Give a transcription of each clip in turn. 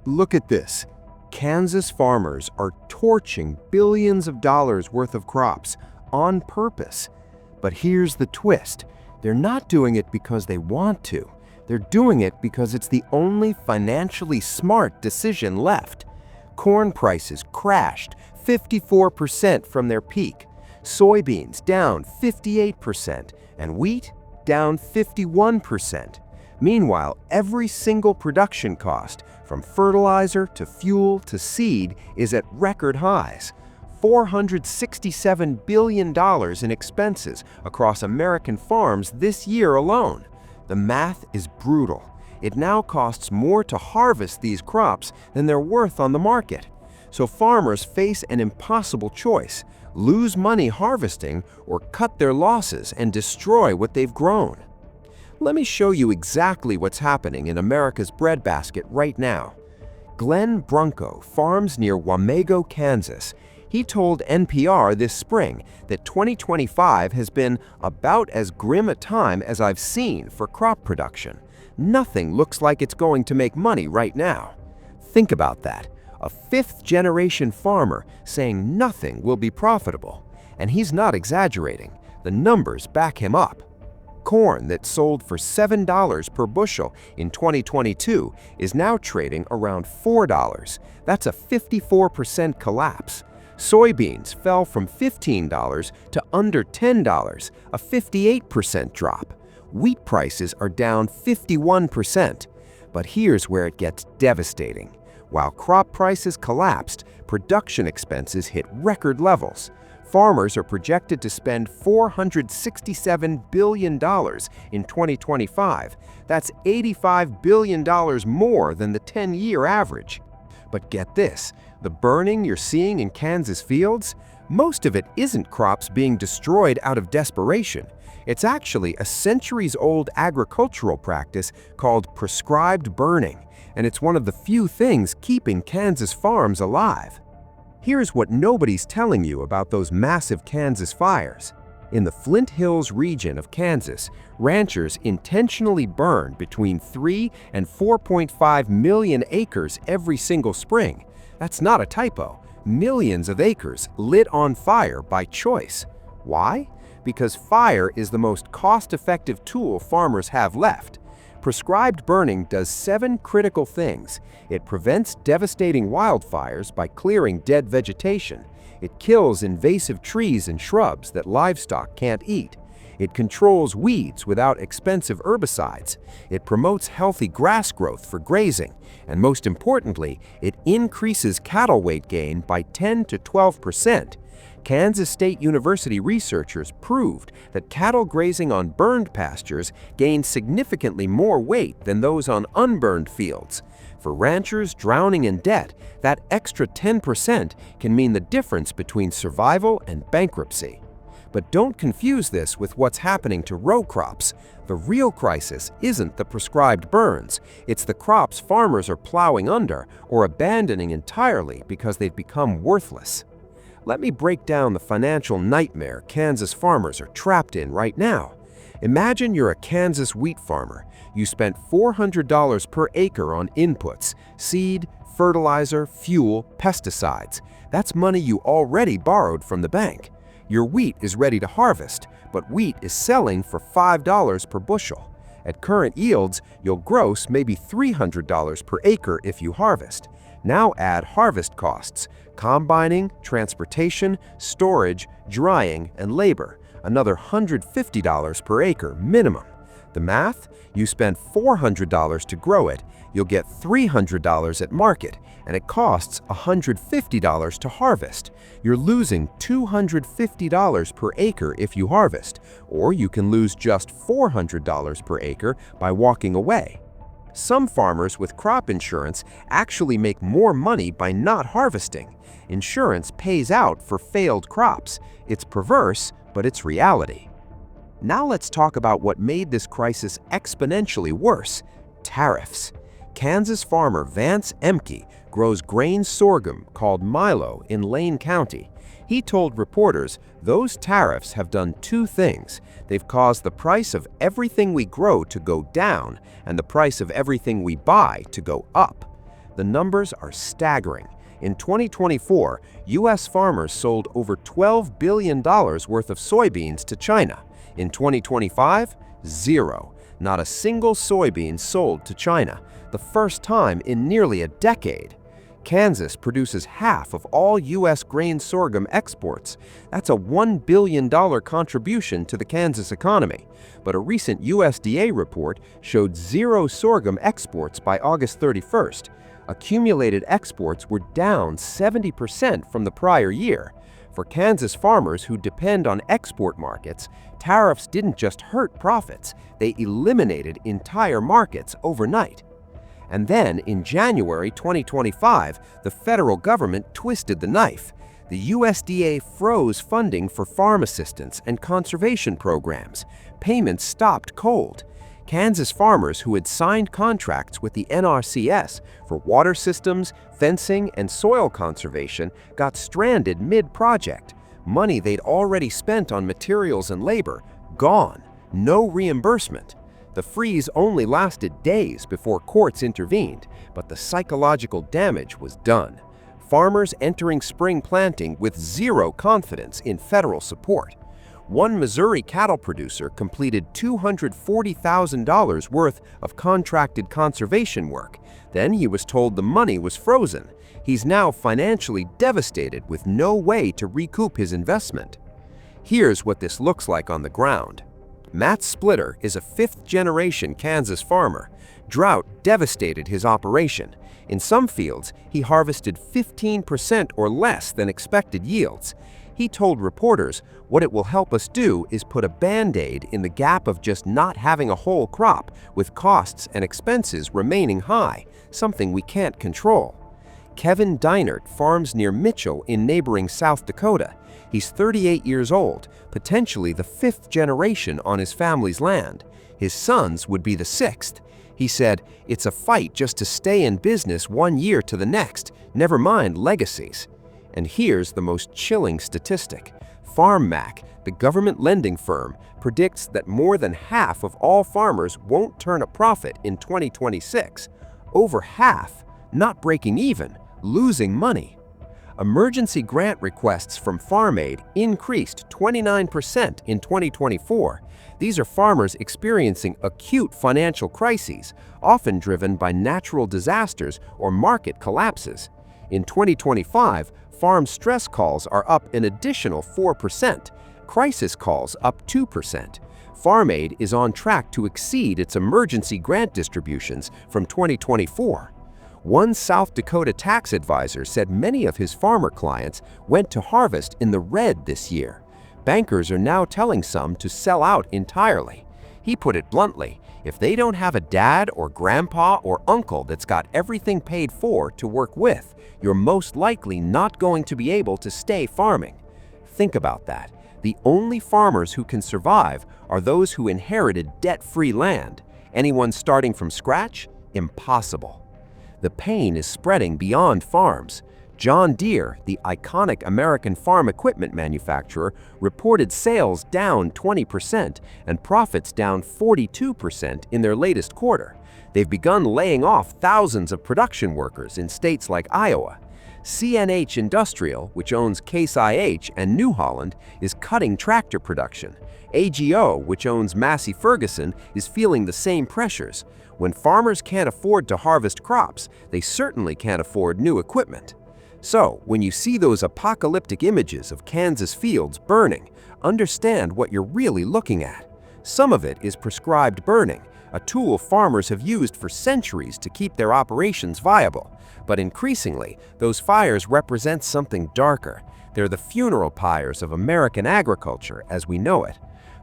Look at this. Kansas farmers are torching billions of dollars worth of crops on purpose. But here's the twist. They're not doing it because they want to. They're doing it because it's the only financially smart decision left. Corn prices crashed 54% from their peak, soybeans down 58%, and wheat down 51%. Meanwhile, every single production cost, from fertilizer to fuel to seed, is at record highs. $467 billion in expenses across American farms this year alone. The math is brutal. It now costs more to harvest these crops than they're worth on the market. So farmers face an impossible choice: lose money harvesting or cut their losses and destroy what they've grown. Let me show you exactly what's happening in America's breadbasket right now. Glenn Brunko farms near Wamego, Kansas. He told NPR this spring that 2025 has been about as grim a time as I've seen for crop production. Nothing looks like it's going to make money right now. Think about that. A fifth-generation farmer saying nothing will be profitable. And he's not exaggerating. The numbers back him up. Corn that sold for $7 per bushel in 2022 is now trading around $4. That's a 54% collapse. Soybeans fell from $15 to under $10, a 58% drop. Wheat prices are down 51%. But here's where it gets devastating. While crop prices collapsed, production expenses hit record levels. Farmers are projected to spend $467 billion in 2025. That's $85 billion more than the 10-year average. But get this, the burning you're seeing in Kansas fields, most of it isn't crops being destroyed out of desperation. It's actually a centuries-old agricultural practice called prescribed burning, and it's one of the few things keeping Kansas farms alive. Here's what nobody's telling you about those massive Kansas fires. In the Flint Hills region of Kansas, ranchers intentionally burn between 3 and 4.5 million acres every single spring. That's not a typo. Millions of acres lit on fire by choice. Why? Because fire is the most cost-effective tool farmers have left. Prescribed burning does 7 critical things. It prevents devastating wildfires by clearing dead vegetation. It kills invasive trees and shrubs that livestock can't eat. It controls weeds without expensive herbicides. It promotes healthy grass growth for grazing. And most importantly, it increases cattle weight gain by 10 to 12%. Kansas State University researchers proved that cattle grazing on burned pastures gain significantly more weight than those on unburned fields. For ranchers drowning in debt, that extra 10% can mean the difference between survival and bankruptcy. But don't confuse this with what's happening to row crops. The real crisis isn't the prescribed burns. It's the crops farmers are plowing under or abandoning entirely because they've become worthless. Let me break down the financial nightmare Kansas farmers are trapped in right now. Imagine you're a Kansas wheat farmer. You spent $400 per acre on inputs: seed, fertilizer, fuel, pesticides. That's money you already borrowed from the bank. Your wheat is ready to harvest, but wheat is selling for $5 per bushel. At current yields, you'll gross maybe $300 per acre if you harvest. Now add harvest costs: combining, transportation, storage, drying, and labor, another $150 per acre minimum. The math? You spend $400 to grow it, you'll get $300 at market, and it costs $150 to harvest. You're losing $250 per acre if you harvest, or you can lose just $400 per acre by walking away. Some farmers with crop insurance actually make more money by not harvesting. Insurance pays out for failed crops. It's perverse, but it's reality. Now let's talk about what made this crisis exponentially worse: tariffs. Kansas farmer Vance Emke grows grain sorghum called Milo in Lane County. He told reporters those tariffs have done 2 things. They've caused the price of everything we grow to go down and the price of everything we buy to go up. The numbers are staggering. In 2024, U.S. farmers sold over $12 billion worth of soybeans to China. In 2025, zero. Not a single soybean sold to China, the first time in nearly a decade. Kansas produces half of all U.S. grain sorghum exports. That's a $1 billion contribution to the Kansas economy. But a recent USDA report showed zero sorghum exports by August 31st. Accumulated exports were down 70% from the prior year. For Kansas farmers who depend on export markets, tariffs didn't just hurt profits, they eliminated entire markets overnight. And then, in January 2025, the federal government twisted the knife. The USDA froze funding for farm assistance and conservation programs. Payments stopped cold. Kansas farmers who had signed contracts with the NRCS for water systems, fencing, and soil conservation got stranded mid-project. Money they'd already spent on materials and labor, gone. No reimbursement. The freeze only lasted days before courts intervened, but the psychological damage was done. Farmers entering spring planting with zero confidence in federal support. One Missouri cattle producer completed $240,000 worth of contracted conservation work. Then he was told the money was frozen. He's now financially devastated with no way to recoup his investment. Here's what this looks like on the ground. Matt Splitter is a fifth-generation Kansas farmer. Drought devastated his operation. In some fields, he harvested 15% or less than expected yields. He told reporters, "What it will help us do is put a Band-Aid in the gap of just not having a whole crop, with costs and expenses remaining high, something we can't control." Kevin Deinert farms near Mitchell in neighboring South Dakota. He's 38 years old, potentially the fifth generation on his family's land. His sons would be the sixth. He said, "It's a fight just to stay in business one year to the next, never mind legacies." And here's the most chilling statistic. FarmMac, the government lending firm, predicts that more than half of all farmers won't turn a profit in 2026. Over half, not breaking even, losing money. Emergency grant requests from Farm Aid increased 29% in 2024. These are farmers experiencing acute financial crises, often driven by natural disasters or market collapses. In 2025, farm stress calls are up an additional 4%, crisis calls up 2%. Farm Aid is on track to exceed its emergency grant distributions from 2024. One South Dakota tax advisor said many of his farmer clients went to harvest in the red this year. Bankers are now telling some to sell out entirely. He put it bluntly, if they don't have a dad or grandpa or uncle that's got everything paid for to work with, you're most likely not going to be able to stay farming. Think about that. The only farmers who can survive are those who inherited debt-free land. Anyone starting from scratch? Impossible. The pain is spreading beyond farms. John Deere, the iconic American farm equipment manufacturer, reported sales down 20% and profits down 42% in their latest quarter. They've begun laying off thousands of production workers in states like Iowa. CNH Industrial, which owns Case IH and New Holland, is cutting tractor production. AGO, which owns Massey Ferguson, is feeling the same pressures. When farmers can't afford to harvest crops, they certainly can't afford new equipment. So, when you see those apocalyptic images of Kansas fields burning, understand what you're really looking at. Some of it is prescribed burning, a tool farmers have used for centuries to keep their operations viable. But increasingly, those fires represent something darker. They're the funeral pyres of American agriculture as we know it.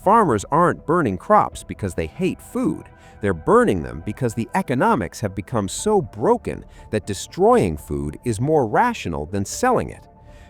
Farmers aren't burning crops because they hate food. They're burning them because the economics have become so broken that destroying food is more rational than selling it.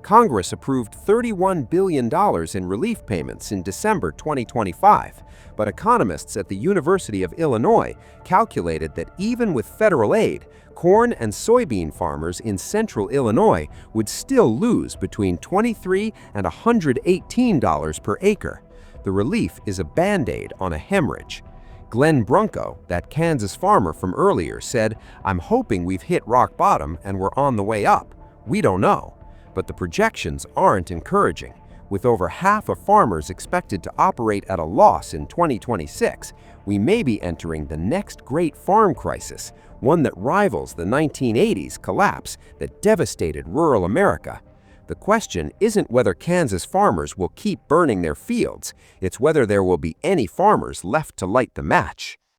Congress approved $31 billion in relief payments in December 2025, but economists at the University of Illinois calculated that even with federal aid, corn and soybean farmers in central Illinois would still lose between $23 and $118 per acre. The relief is a Band-Aid on a hemorrhage. Glenn Brunko, that Kansas farmer from earlier, said, "I'm hoping we've hit rock bottom and we're on the way up. We don't know." But the projections aren't encouraging. With over half of farmers expected to operate at a loss in 2026, we may be entering the next great farm crisis, one that rivals the 1980s collapse that devastated rural America. The question isn't whether Kansas farmers will keep burning their fields, it's whether there will be any farmers left to light the match.